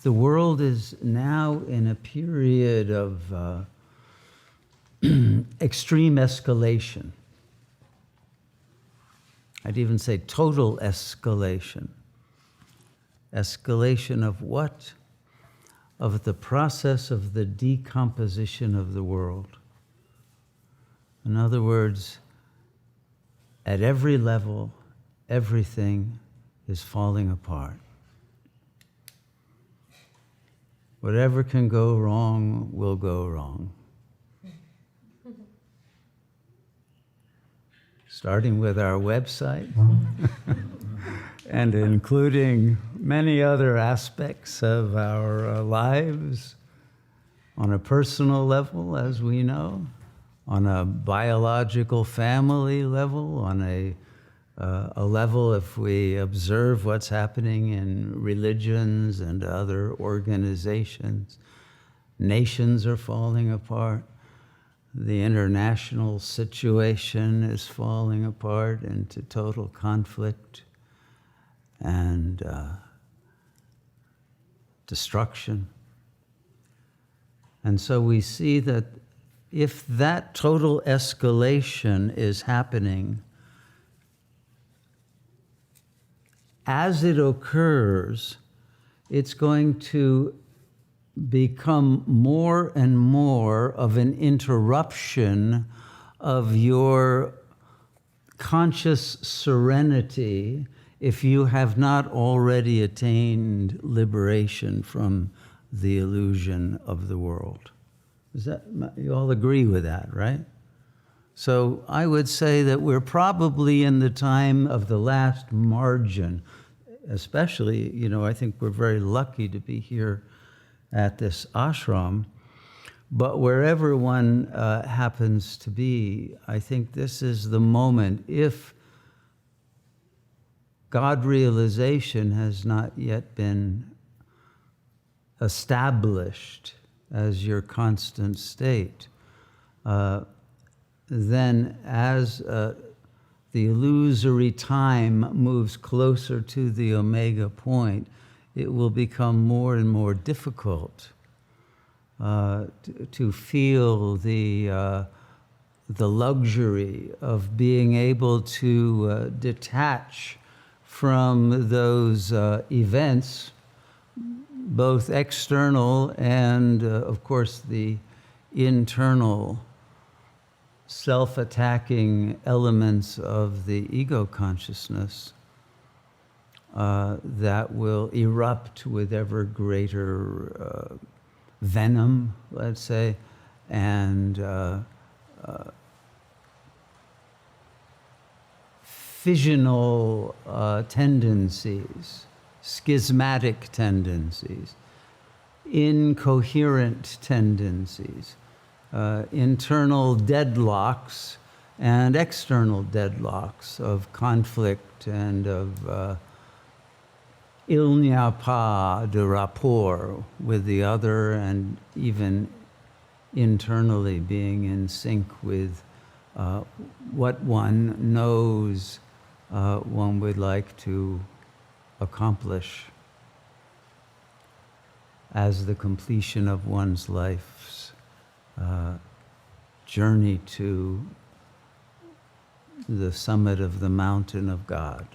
the world is now in a period of extreme escalation. I'd even say total escalation. Escalation of what? Of the process of the decomposition of the world. In other words, at every level, everything is falling apart. Whatever can go wrong will go wrong. Starting with our website and including many other aspects of our lives on a personal level, as we know, on a biological family level, on a level if we observe what's happening in religions and other organizations. Nations are falling apart. The international situation is falling apart into total conflict and destruction. And so we see that if that total escalation is happening, as it occurs, it's going to become more and more of an interruption of your conscious serenity if you have not already attained liberation from the illusion of the world. You all agree with that, right? So I would say that we're probably in the time of the last margin, especially, I think we're very lucky to be here at this ashram, but wherever one happens to be, I think this is the moment. If God realization has not yet been established as your constant state, then as the illusory time moves closer to the omega point, it will become more and more difficult to feel the luxury of being able to detach from those events, both external and, of course, the internal self-attacking elements of the ego consciousness that will erupt with ever greater venom, let's say, and fissional tendencies, schismatic tendencies, incoherent tendencies, internal deadlocks and external deadlocks of conflict and of il n'y a pas de rapport with the other, and even internally being in sync with what one knows one would like to accomplish as the completion of one's life's journey to the summit of the mountain of God,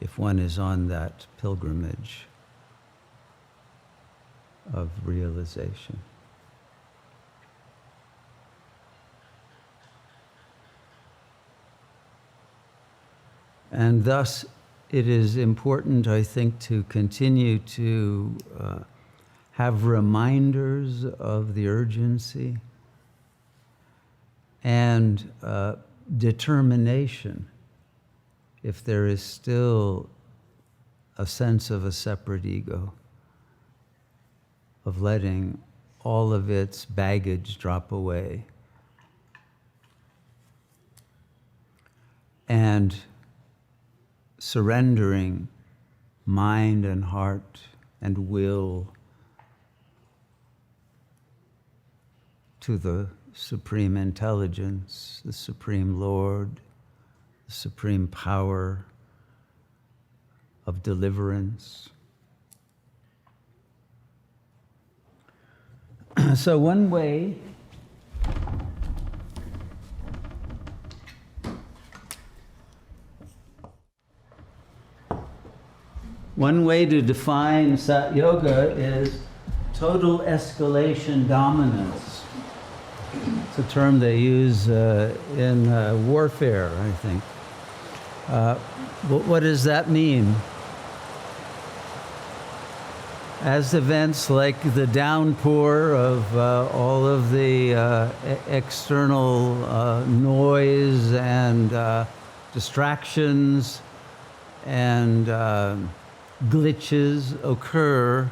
if one is on that pilgrimage of realization. And thus, it is important, I think, to continue to have reminders of the urgency and determination if there is still a sense of a separate ego, of letting all of its baggage drop away and surrendering mind and heart and will to the Supreme Intelligence, the Supreme Lord, the Supreme Power of deliverance, So one way to define Sat Yoga is total escalation dominance. It's a term they use in warfare, I think. What does that mean? As events like the downpour of all of the external noise and distractions and glitches occur,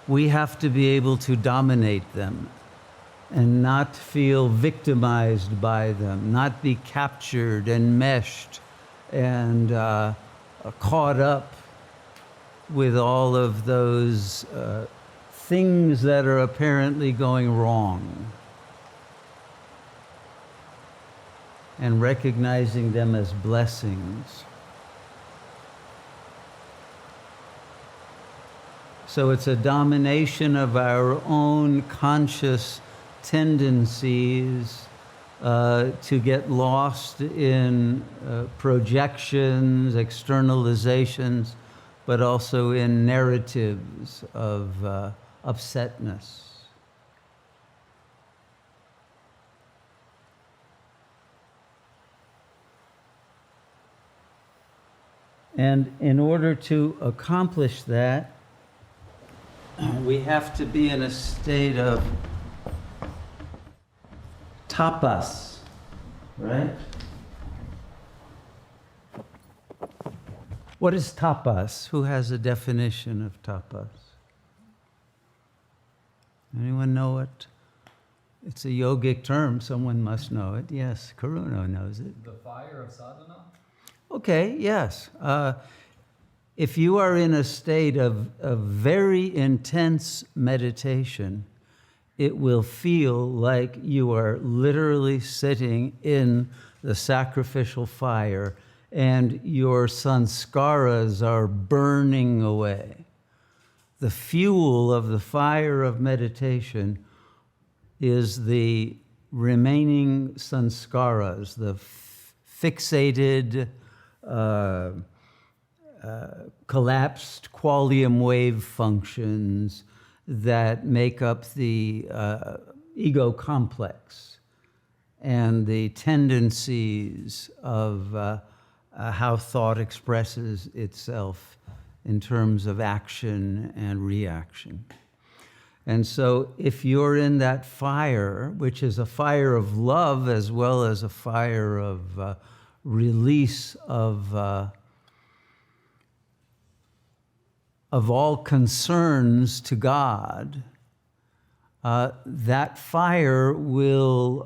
we have to be able to dominate them and not feel victimized by them, not be captured and meshed and caught up with all of those things that are apparently going wrong, and recognizing them as blessings. So it's a domination of our own conscious tendencies to get lost in projections, externalizations, but also in narratives of upsetness. And in order to accomplish that, we have to be in a state of tapas, right? What is tapas? Who has a definition of tapas? Anyone know it? It's a yogic term. Someone must know it. Yes, Karuna knows it. The fire of sadhana? Okay, yes. If you are in a state of very intense meditation, it will feel like you are literally sitting in the sacrificial fire and your sanskaras are burning away. The fuel of the fire of meditation is the remaining sanskaras, the fixated, collapsed qualium wave functions that make up the ego complex and the tendencies of how thought expresses itself in terms of action and reaction. And so if you're in that fire, which is a fire of love as well as a fire of release of all concerns to God, that fire will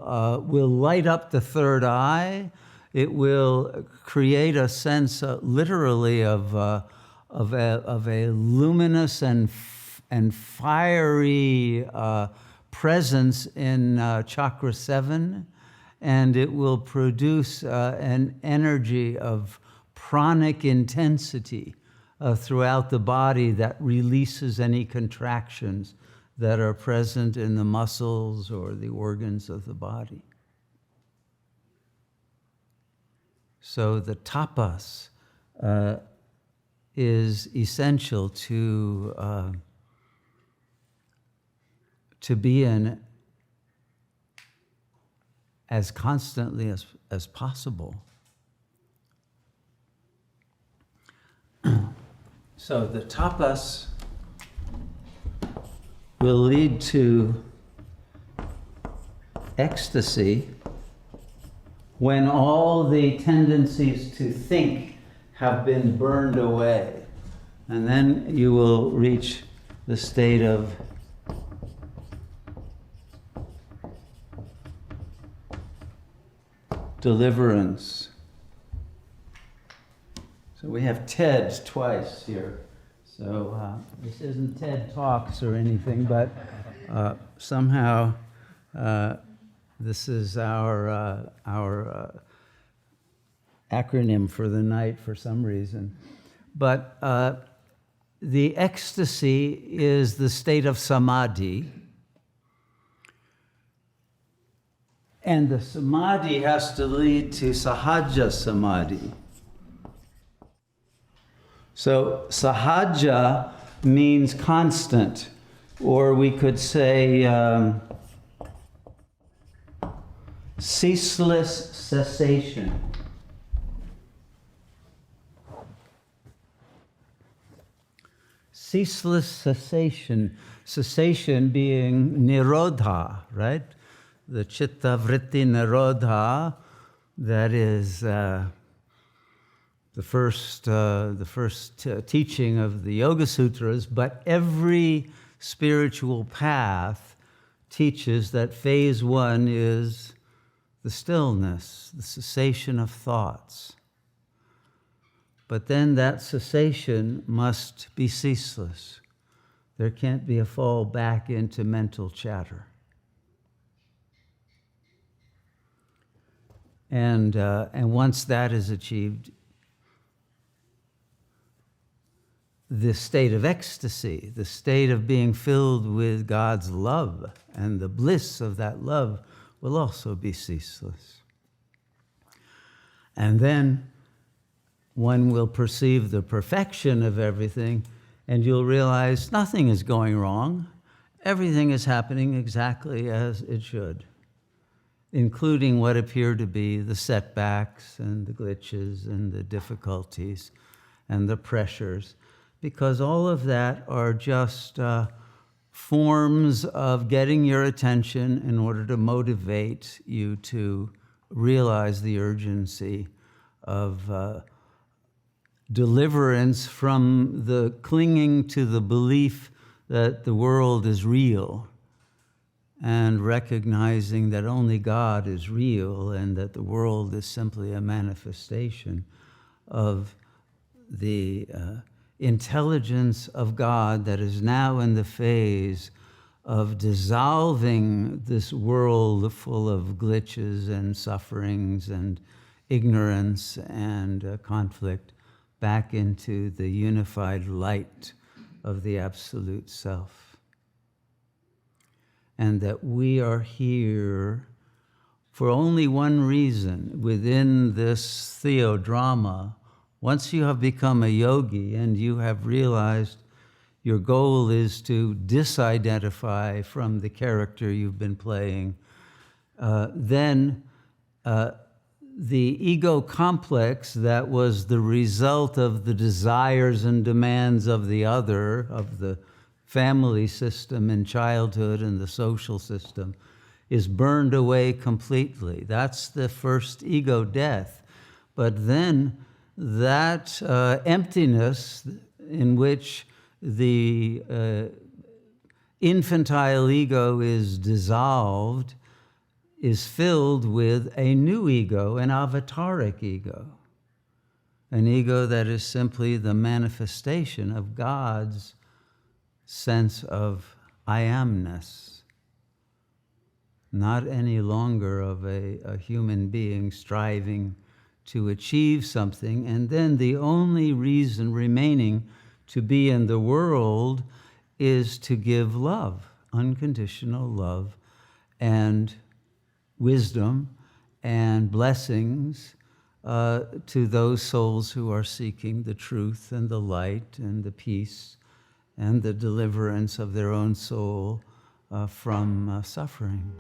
light up the third eye. It will create a sense, literally, of a luminous and fiery presence in chakra 7, and it will produce an energy of pranic intensity throughout the body that releases any contractions that are present in the muscles or the organs of the body. So the tapas is essential to be in as constantly as possible. So the tapas will lead to ecstasy when all the tendencies to think have been burned away. And then you will reach the state of deliverance. So we have TED twice here. So this isn't TED Talks or anything, but somehow this is our acronym for the night for some reason. But the ecstasy is the state of samadhi. And the samadhi has to lead to Sahaja samadhi. So Sahaja means constant, or we could say ceaseless cessation. Ceaseless cessation. Cessation being nirodha, right? The chitta vritti nirodha, that is the first teaching of the Yoga Sutras, but every spiritual path teaches that phase one is the stillness, the cessation of thoughts. But then that cessation must be ceaseless. There can't be a fall back into mental chatter. And once that is achieved, the state of ecstasy, the state of being filled with God's love and the bliss of that love will also be ceaseless. And then one will perceive the perfection of everything, and you'll realize nothing is going wrong. Everything is happening exactly as it should, including what appear to be the setbacks and the glitches and the difficulties and the pressures, because all of that are just forms of getting your attention in order to motivate you to realize the urgency of deliverance from the clinging to the belief that the world is real, and recognizing that only God is real and that the world is simply a manifestation of the intelligence of God that is now in the phase of dissolving this world full of glitches and sufferings and ignorance and conflict back into the unified light of the Absolute Self. And that we are here for only one reason within this theodrama. Once you have become a yogi and you have realized your goal is to disidentify from the character you've been playing, then the ego complex that was the result of the desires and demands of the other, of the family system in childhood and the social system, is burned away completely. That's the first ego death. But then that emptiness in which the infantile ego is dissolved is filled with a new ego, an avataric ego, an ego that is simply the manifestation of God's sense of I amness, not any longer of a human being striving to achieve something, and then the only reason remaining to be in the world is to give love, unconditional love, and wisdom and blessings to those souls who are seeking the truth and the light and the peace and the deliverance of their own soul from suffering.